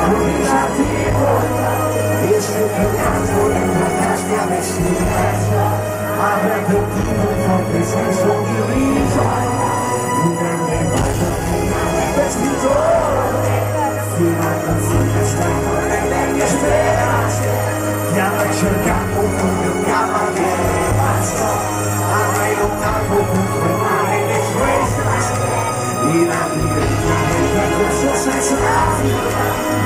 negativo, e cercato nella casca vestina, avrebbe potuto un forte senso di riso, un grande bacio, un grande vestito, fino a canzone stretto nelle mie speranze, ti avrei cercato come un cavaliere pazzo, avrei lottato contro il male e le sue strasche, in labirinto del percorso senza fine.